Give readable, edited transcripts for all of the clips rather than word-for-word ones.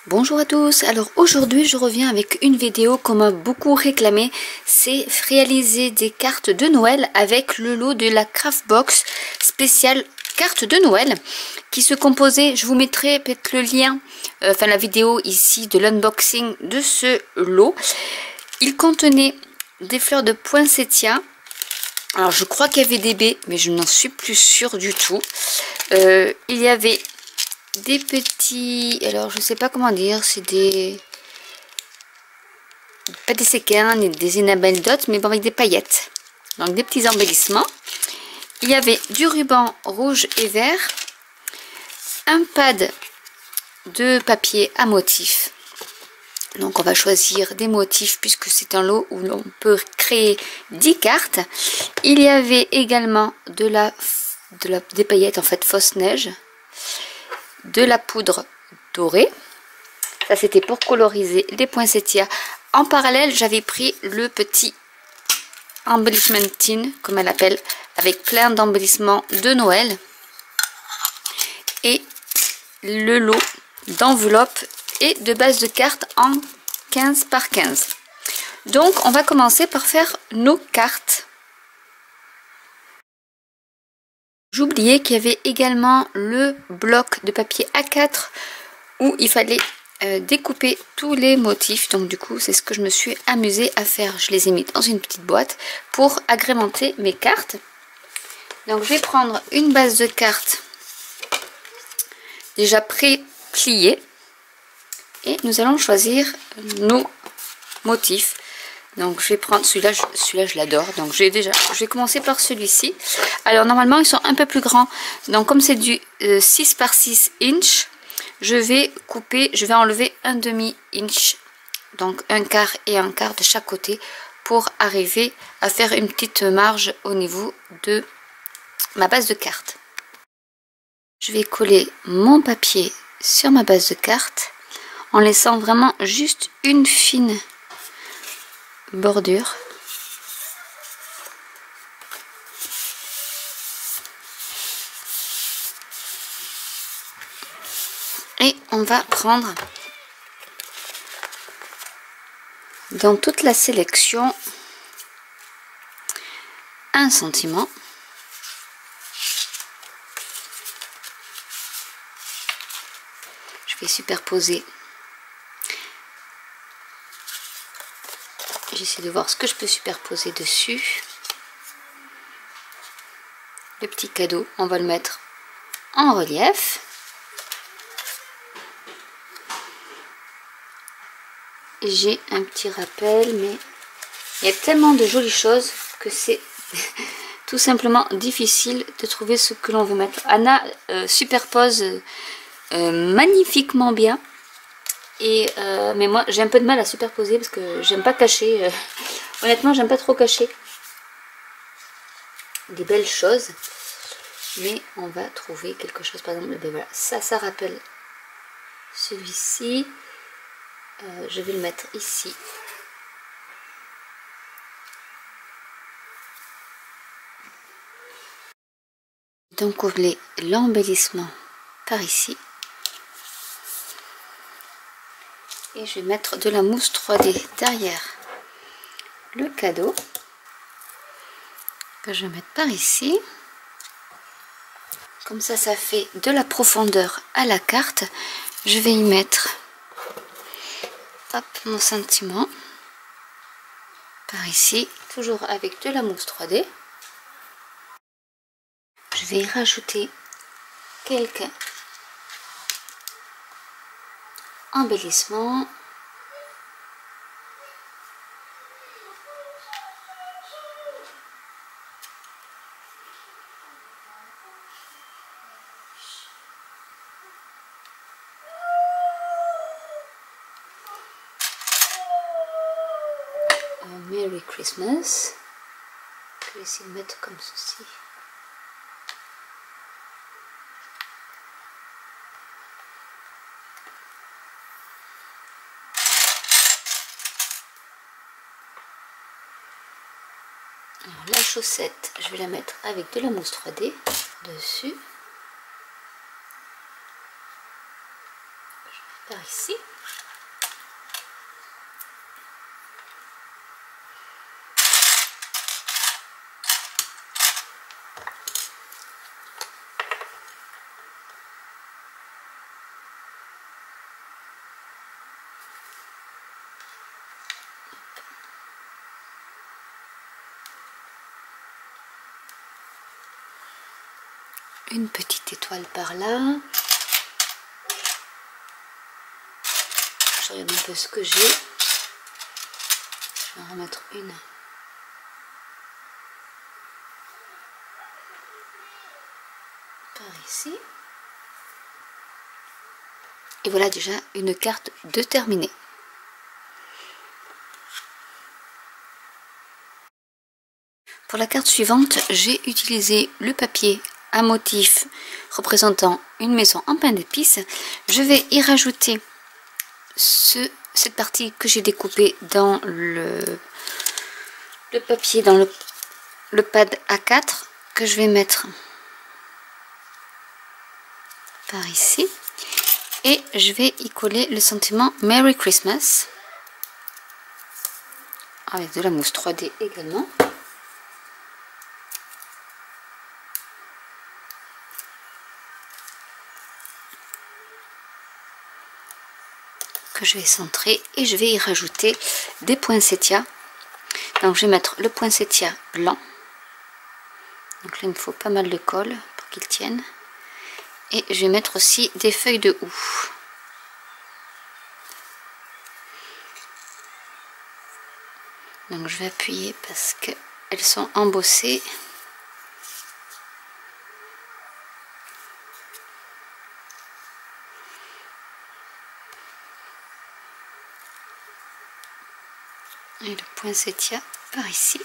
Bonjour à tous, alors aujourd'hui je reviens avec une vidéo qu'on m'a beaucoup réclamé, c'est réaliser des cartes de Noël avec le lot de la Craftbox spéciale carte de Noël qui se composait, je vous mettrai peut-être le lien, la vidéo ici de l'unboxing de ce lot. Il contenait des fleurs de poinsettia, alors je crois qu'il y avait des baies mais je n'en suis plus sûre du tout. Il y avait des petits, alors je sais pas comment dire, c'est des, pas des séquins ni des enamel dots, mais bon, avec des paillettes, donc des petits embellissements. Il y avait du ruban rouge et vert, un pad de papier à motifs, donc on va choisir des motifs puisque c'est un lot où l'on peut créer 10 cartes. Il y avait également des paillettes, en fait fausse neige, de la poudre dorée, ça c'était pour coloriser les poinsettias. En parallèle j'avais pris le petit embellishment tin comme elle appelle, avec plein d'embellissements de Noël et le lot d'enveloppes et de bases de cartes en 15 par 15. Donc on va commencer par faire nos cartes. J'oubliais qu'il y avait également le bloc de papier A4 où il fallait découper tous les motifs. Donc du coup c'est ce que je me suis amusée à faire. Je les ai mis dans une petite boîte pour agrémenter mes cartes. Donc je vais prendre une base de cartes déjà pré-pliée et nous allons choisir nos motifs. Donc je vais prendre celui-là, je l'adore, donc je vais commencer par celui-ci. Alors normalement ils sont un peu plus grands, donc comme c'est du 6 par 6 inch, je vais enlever un demi inch, donc un quart et un quart de chaque côté pour arriver à faire une petite marge au niveau de ma base de carte. Je vais coller mon papier sur ma base de carte en laissant vraiment juste une fine bordure. Et on va prendre dans toute la sélection un sentiment. Je vais superposer. J'essaie de voir ce que je peux superposer dessus. Le petit cadeau, on va le mettre en relief. J'ai un petit rappel, mais il y a tellement de jolies choses que c'est tout simplement difficile de trouver ce que l'on veut mettre. Anna superpose magnifiquement bien. Mais moi j'ai un peu de mal à superposer parce que j'aime pas cacher. Honnêtement, j'aime pas trop cacher des belles choses. Mais on va trouver quelque chose. Par exemple, ben voilà, ça rappelle celui-ci. Je vais le mettre ici. Donc on voulait l'embellissement par ici. Et je vais mettre de la mousse 3D derrière le cadeau que je vais mettre par ici. Comme ça, ça fait de la profondeur à la carte. Je vais y mettre mon sentiment par ici, toujours avec de la mousse 3D. Je vais y rajouter quelques embellissements. Merry Christmas. Je vais essayer de mettre comme ceci. Alors, la chaussette, je vais la mettre avec de la mousse 3D dessus. Par ici. Une petite étoile par là. Je regarde un peu ce que j'ai. Je vais en remettre une. Par ici. Et voilà déjà une carte de terminée. Pour la carte suivante, j'ai utilisé le papier à motif représentant une maison en pain d'épices. Je vais y rajouter cette partie que j'ai découpée dans le papier, dans le pad A4 que je vais mettre par ici. Et je vais y coller le sentiment Merry Christmas avec de la mousse 3D également. Que je vais centrer et je vais y rajouter des poinsettias. Donc je vais mettre le poinsettia blanc. Donc là il me faut pas mal de colle pour qu'il tienne. Et je vais mettre aussi des feuilles de houx. Donc je vais appuyer parce qu'elles sont embossées. Et le poinsettia par ici.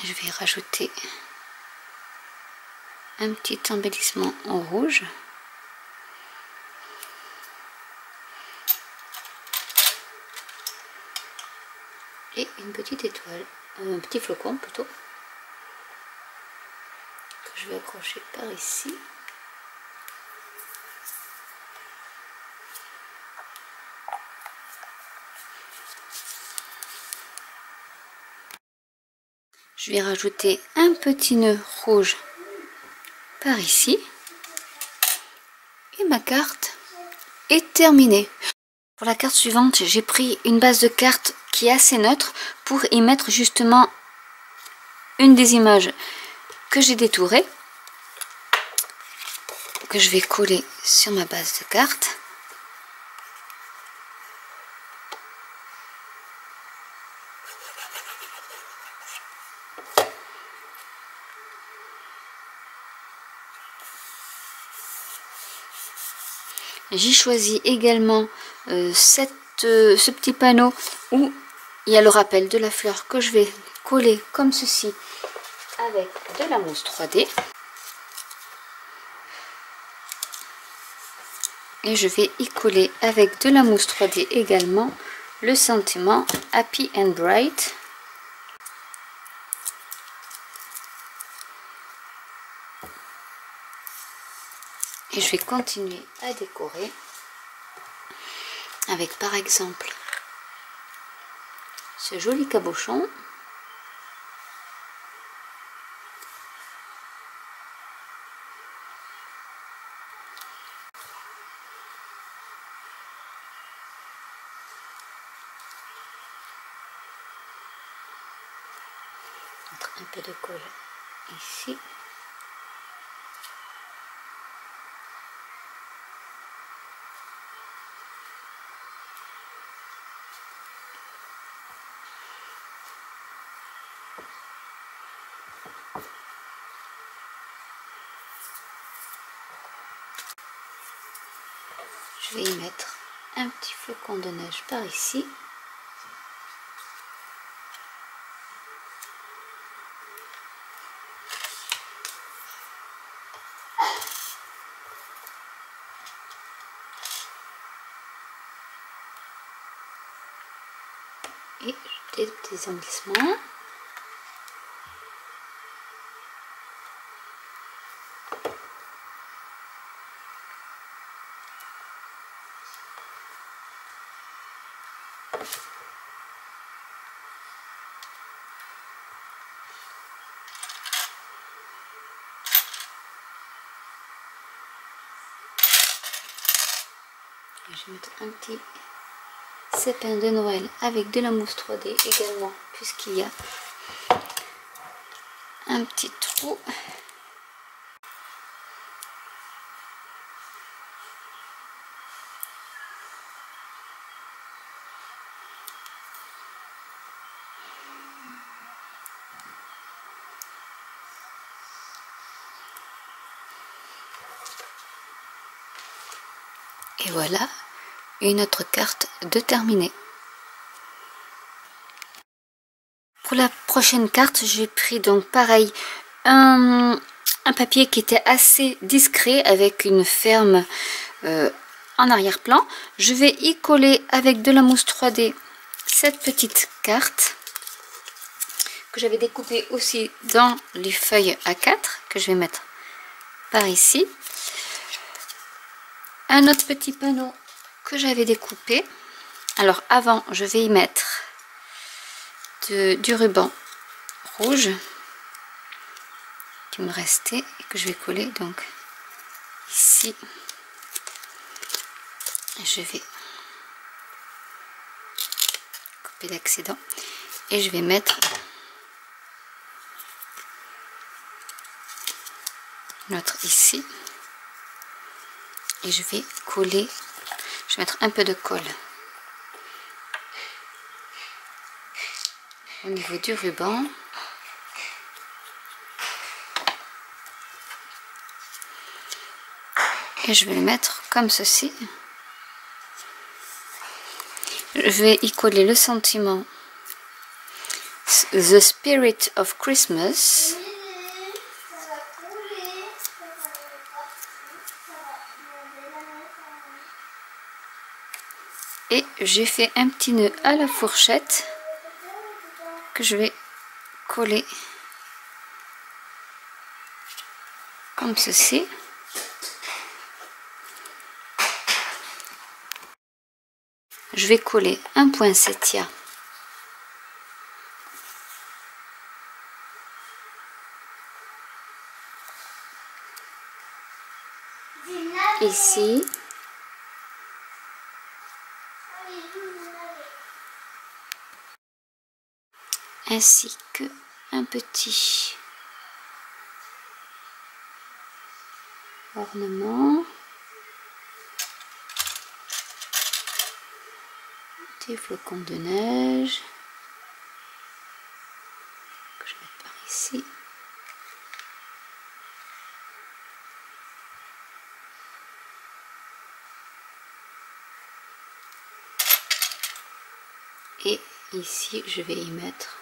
Je vais rajouter un petit embellissement en rouge. Et une petite étoile, un petit flocon plutôt, que je vais accrocher par ici. Je vais rajouter un petit nœud rouge par ici. Et ma carte est terminée. Pour la carte suivante, j'ai pris une base de carte qui est assez neutre pour y mettre justement une des images que j'ai détourées, que je vais coller sur ma base de carte. J'ai choisi également ce petit panneau où il y a le rappel de la fleur que je vais coller comme ceci avec de la mousse 3D. Et je vais y coller avec de la mousse 3D également le sentiment Happy and Bright. Et je vais continuer à décorer avec par exemple ce joli cabochon. Mettre un peu de colle ici. Je vais y mettre un petit flocon de neige par ici. Et des petits embellissements. Je vais mettre un petit sapin de Noël avec de la mousse 3D également, puisqu'il y a un petit trou. Et voilà, une autre carte de terminée. Pour la prochaine carte, j'ai pris donc pareil un papier qui était assez discret avec une ferme en arrière-plan. Je vais y coller avec de la mousse 3D cette petite carte que j'avais découpée aussi dans les feuilles A4 que je vais mettre par ici. Un autre petit panneau que j'avais découpé. Alors avant, je vais y mettre du ruban rouge qui me restait et que je vais coller donc ici. Je vais couper l'accident et je vais mettre notre ici et je vais coller. Je vais mettre un peu de colle au niveau du ruban. Et je vais le mettre comme ceci. Je vais y coller le sentiment The Spirit of Christmas. Et j'ai fait un petit nœud à la fourchette que je vais coller comme ceci. Je vais coller un poinsettia ici. Ainsi que un petit ornement, des flocons de neige que je vais mettre par ici. Et ici, je vais y mettre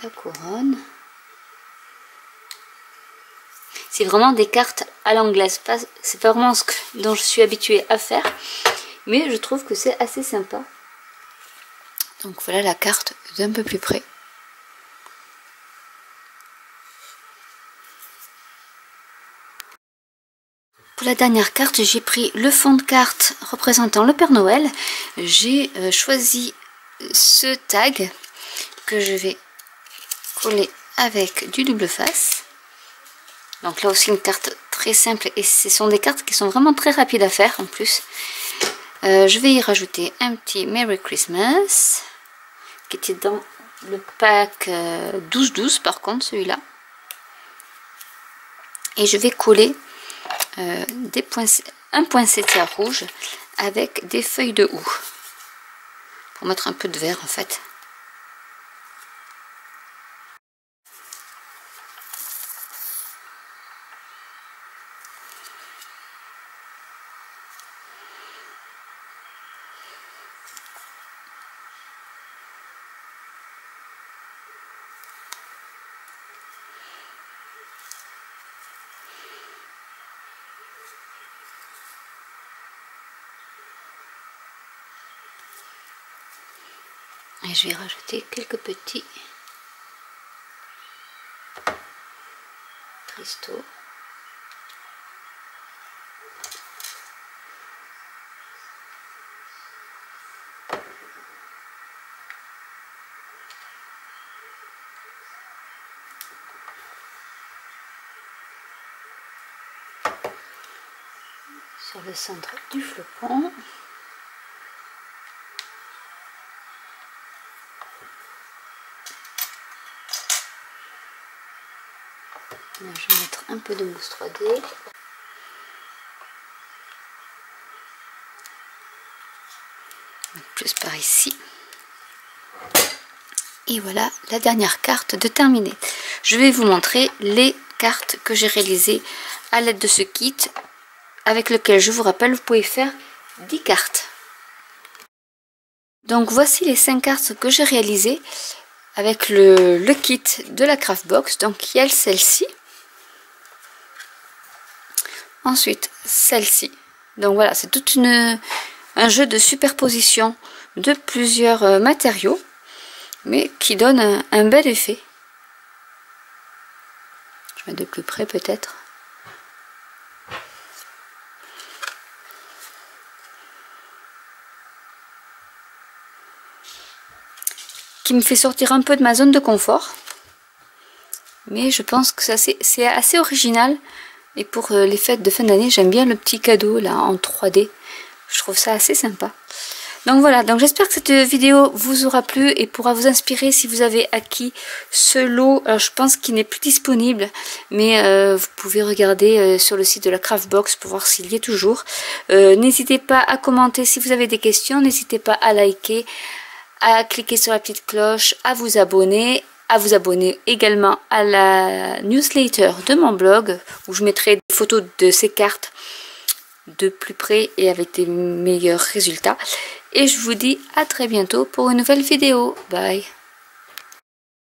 la couronne. C'est vraiment des cartes à l'anglaise. C'est pas vraiment dont je suis habituée à faire. Mais je trouve que c'est assez sympa. Donc voilà la carte d'un peu plus près. Pour la dernière carte, j'ai pris le fond de carte représentant le Père Noël. J'ai choisi ce tag que je vais coller avec du double face. Donc là aussi une carte très simple et ce sont des cartes qui sont vraiment très rapides à faire en plus. Je vais y rajouter un petit Merry Christmas qui était dans le pack 12-12 par contre celui-là. Et je vais coller un poinsettia rouge avec des feuilles de houx pour mettre un peu de vert en fait. Et je vais rajouter quelques petits cristaux. Sur le centre du flocon. Là, je vais mettre un peu de mousse 3D. Plus par ici. Et voilà la dernière carte de terminer. Je vais vous montrer les cartes que j'ai réalisées à l'aide de ce kit avec lequel, je vous rappelle, vous pouvez faire 10 cartes. Donc voici les 5 cartes que j'ai réalisées avec le kit de la Craftbox. Donc il y a celle-ci. Ensuite celle-ci. Donc voilà, c'est tout un jeu de superposition de plusieurs matériaux, mais qui donne un bel effet. Je vais mettre de plus près peut-être. Qui me fait sortir un peu de ma zone de confort. Mais je pense que c'est assez original. Et pour les fêtes de fin d'année, j'aime bien le petit cadeau là en 3D. Je trouve ça assez sympa. Donc voilà, donc j'espère que cette vidéo vous aura plu et pourra vous inspirer si vous avez acquis ce lot. Alors je pense qu'il n'est plus disponible, mais vous pouvez regarder sur le site de la Craftbox pour voir s'il y est toujours. N'hésitez pas à commenter si vous avez des questions, n'hésitez pas à liker, à cliquer sur la petite cloche, à vous abonner également à la newsletter de mon blog où je mettrai des photos de ces cartes de plus près et avec des meilleurs résultats. Et je vous dis à très bientôt pour une nouvelle vidéo. Bye!